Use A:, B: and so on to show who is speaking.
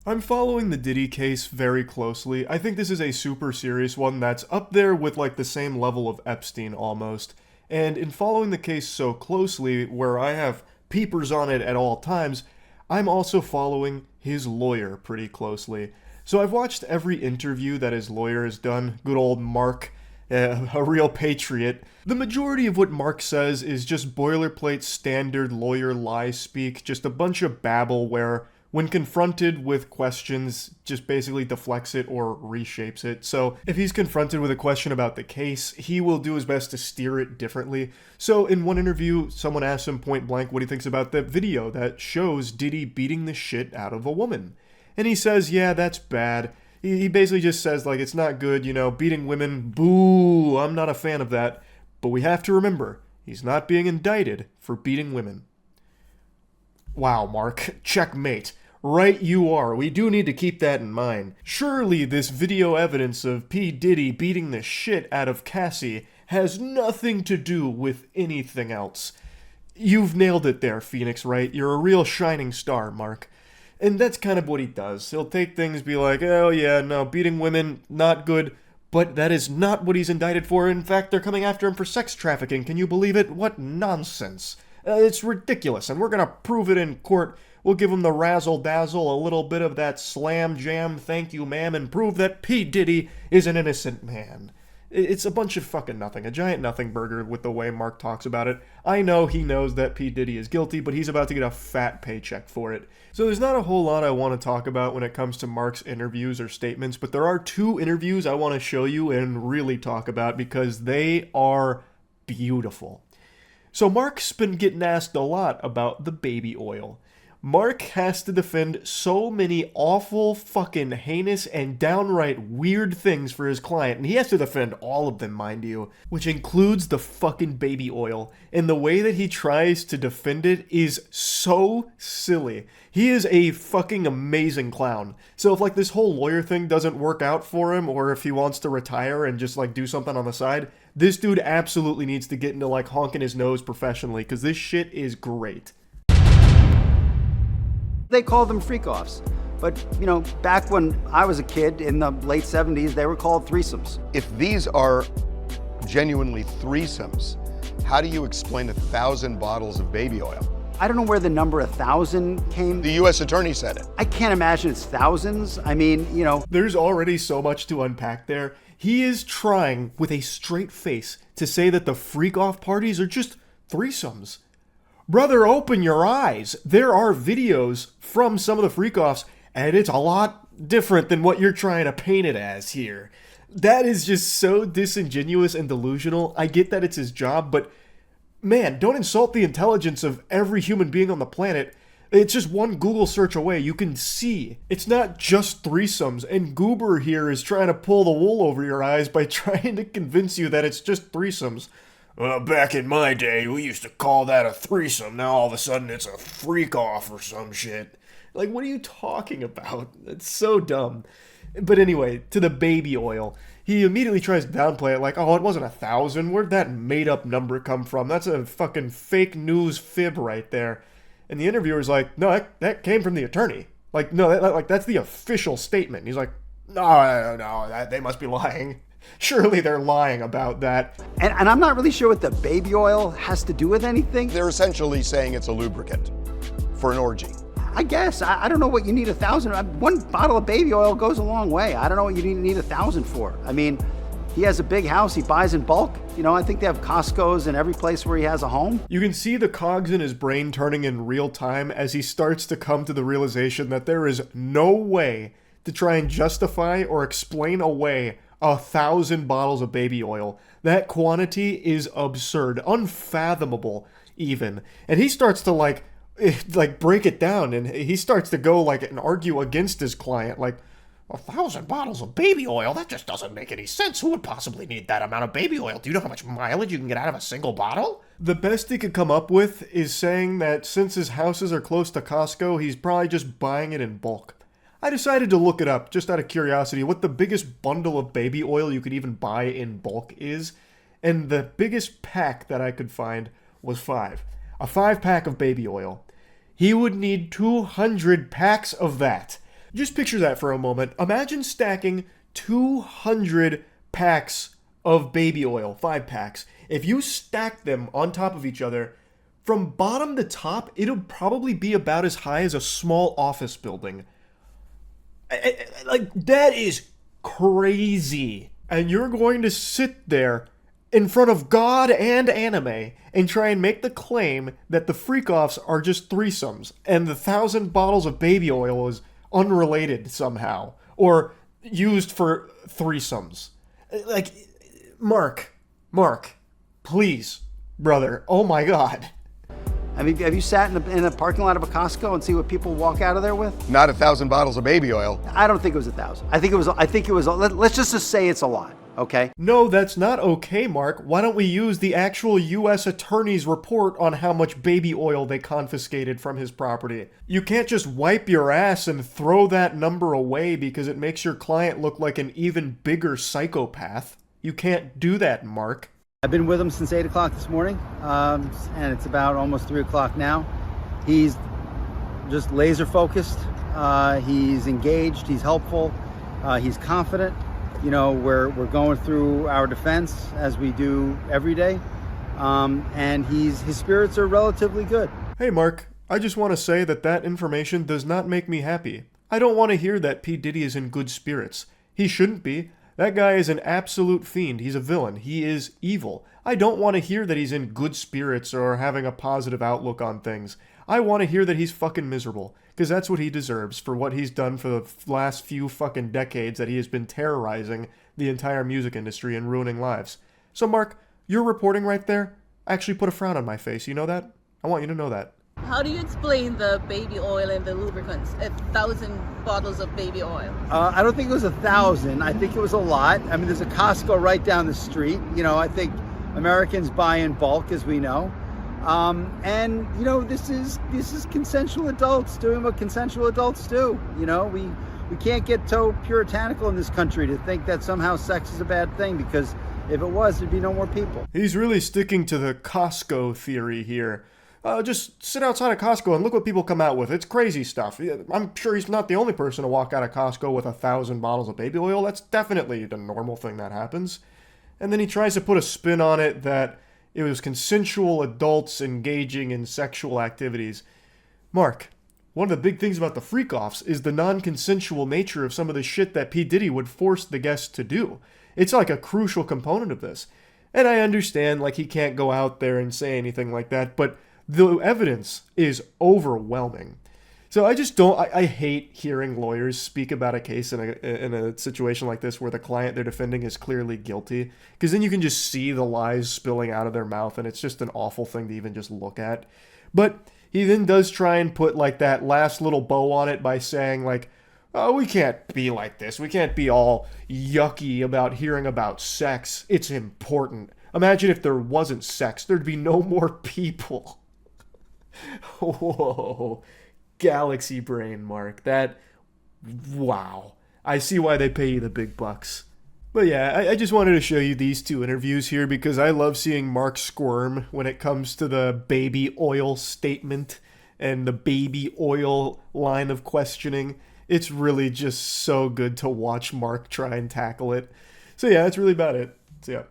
A: I'm following the Diddy case very closely. I think this is a super serious one that's up there with like the same level of Epstein almost. And in following the case so closely, where I have peepers on it at all times, I'm also following his lawyer pretty closely. So I've watched every interview that his lawyer has done. Good old Mark, a real patriot. The majority of what Mark says is just boilerplate standard lawyer lie speak, just a bunch of babble where when confronted with questions, just basically deflects it or reshapes it. So if he's confronted with a question about the case, he will do his best to steer it differently. So in one interview, someone asked him point blank what he thinks about the video that shows Diddy beating the shit out of a woman. And he says, yeah, that's bad. He basically just says, like, it's not good, beating women, boo, I'm not a fan of that. But we have to remember, he's not being indicted for beating women. Wow, Mark, checkmate. Right you are. We do need to keep that in mind. Surely this video evidence of P. Diddy beating the shit out of Cassie has nothing to do with anything else. You've nailed it there, Phoenix Wright. You're a real shining star, Mark. And that's kind of what he does. He'll take things, be like, oh yeah, no, beating women, not good. But that is not what he's indicted for. In fact, they're coming after him for sex trafficking. Can you believe it? What nonsense. It's ridiculous, and we're gonna prove it in court. We'll give him the razzle-dazzle, a little bit of that slam jam, thank you ma'am, and prove that P. Diddy is an innocent man. It's a bunch of fucking nothing, a giant nothing burger with the way Mark talks about it. I know he knows that P. Diddy is guilty, but he's about to get a fat paycheck for it. So there's not a whole lot I want to talk about when it comes to Mark's interviews or statements, but there are two interviews I want to show you and really talk about because they are beautiful. So Mark's been getting asked a lot about the baby oil. Mark has to defend so many awful, fucking heinous, and downright weird things for his client, and he has to defend all of them, mind you, which includes the fucking baby oil. And the way that he tries to defend it is so silly. He is a fucking amazing clown. So if like this whole lawyer thing doesn't work out for him, or if he wants to retire and just like do something on the side, this dude absolutely needs to get into like honking his nose professionally, because this shit is great.
B: They called them freak-offs. But, back when I was a kid in the late 70s, they were called threesomes.
C: If these are genuinely threesomes, how do you explain 1,000 bottles of baby oil?
B: I don't know where the number 1,000 came.
C: The U.S. Attorney said it.
B: I can't imagine it's thousands. I mean,
A: There's already so much to unpack there. He is trying, with a straight face, to say that the freak-off parties are just threesomes. Brother, open your eyes. There are videos from some of the freak-offs, and it's a lot different than what you're trying to paint it as here. That is just so disingenuous and delusional. I get that it's his job, but man, don't insult the intelligence of every human being on the planet. It's just one Google search away. You can see. It's not just threesomes, and Goober here is trying to pull the wool over your eyes by trying to convince you that it's just threesomes. Well, back in my day, we used to call that a threesome. Now all of a sudden it's a freak-off or some shit. Like, what are you talking about? It's so dumb. But anyway, to the baby oil. He immediately tries to downplay it like, oh, it wasn't 1,000. Where'd that made-up number come from? That's a fucking fake news fib right there. And the interviewer's like, no, that came from the attorney. Like, no, that's the official statement. And he's like, no, they must be lying. Surely they're lying about that.
B: And I'm not really sure what the baby oil has to do with anything.
C: They're essentially saying it's a lubricant for an orgy.
B: I guess. I don't know what you need 1,000. One bottle of baby oil goes a long way. I don't know what you need 1,000 for. I mean, he has a big house. He buys in bulk. I think they have Costco's in every place where he has a home.
A: You can see the cogs in his brain turning in real time as he starts to come to the realization that there is no way to try and justify or explain away 1,000 bottles of baby oil. That quantity is absurd, unfathomable even. And he starts to like break it down, and he starts to go and argue against his client, like, 1,000 bottles of baby oil? That just doesn't make any sense. Who would possibly need that amount of baby oil? Do you know how much mileage you can get out of a single bottle? The best he could come up with is saying that since his houses are close to Costco, he's probably just buying it in bulk. I decided to look it up, just out of curiosity, what the biggest bundle of baby oil you could even buy in bulk is, and the biggest pack that I could find was 5. A 5-pack of baby oil. He would need 200 packs of that. Just picture that for a moment. Imagine stacking 200 packs of baby oil, 5 packs. If you stack them on top of each other, from bottom to top, it'll probably be about as high as a small office building. Like, that is crazy. And you're going to sit there in front of God and anime and try and make the claim that the freak-offs are just threesomes and the 1,000 bottles of baby oil is unrelated somehow or used for threesomes. Like, Mark, please, brother, oh my God.
B: I mean, have you sat in a parking lot of a Costco and see what people walk out of there with?
C: Not 1,000 bottles of baby oil.
B: I don't think it was 1,000. I think it was. Let's just say it's a lot. Okay.
A: No, that's not okay, Mark. Why don't we use the actual U.S. Attorney's report on how much baby oil they confiscated from his property? You can't just wipe your ass and throw that number away because it makes your client look like an even bigger psychopath. You can't do that, Mark.
B: I've been with him since 8 o'clock this morning, and it's about almost 3 o'clock now. He's just laser focused. He's engaged. He's helpful. He's confident. You know, we're going through our defense as we do every day, and his spirits are relatively good.
A: Hey, Mark, I just want to say that information does not make me happy. I don't want to hear that P. Diddy is in good spirits. He shouldn't be. That guy is an absolute fiend. He's a villain. He is evil. I don't want to hear that he's in good spirits or having a positive outlook on things. I want to hear that he's fucking miserable, because that's what he deserves for what he's done for the last few fucking decades that he has been terrorizing the entire music industry and ruining lives. So, Mark, your reporting right there actually put a frown on my face. You know that? I want you to know that.
D: How do you explain the baby oil and the lubricants? 1,000 bottles of baby oil.
B: I don't think it was 1,000. I think it was a lot. I mean, there's a Costco right down the street. You know, I think Americans buy in bulk, as we know. And you know, this is consensual adults doing what consensual adults do. You know, we can't get so puritanical in this country to think that somehow sex is a bad thing, because if it was, there'd be no more people.
A: He's really sticking to the Costco theory here. Just sit outside of Costco and look what people come out with. It's crazy stuff. I'm sure he's not the only person to walk out of Costco with 1,000 bottles of baby oil. That's definitely the normal thing that happens. And then he tries to put a spin on it that it was consensual adults engaging in sexual activities. Mark, one of the big things about the freak-offs is the non-consensual nature of some of the shit that P. Diddy would force the guests to do. It's like a crucial component of this. And I understand, like, he can't go out there and say anything like that, but the evidence is overwhelming. So I just don't, I hate hearing lawyers speak about a case in a situation like this where the client they're defending is clearly guilty, because then you can just see the lies spilling out of their mouth, and it's just an awful thing to even just look at. But he then does try and put like that last little bow on it by saying like, oh, we can't be like this. We can't be all yucky about hearing about sex. It's important. Imagine if there wasn't sex, there'd be no more people. Whoa, galaxy brain, Mark. Wow. I see why they pay you the big bucks. But yeah, I just wanted to show you these two interviews here because I love seeing Mark squirm when it comes to the baby oil statement and the baby oil line of questioning. It's really just so good to watch Mark try and tackle it. So yeah, that's really about it. So yeah.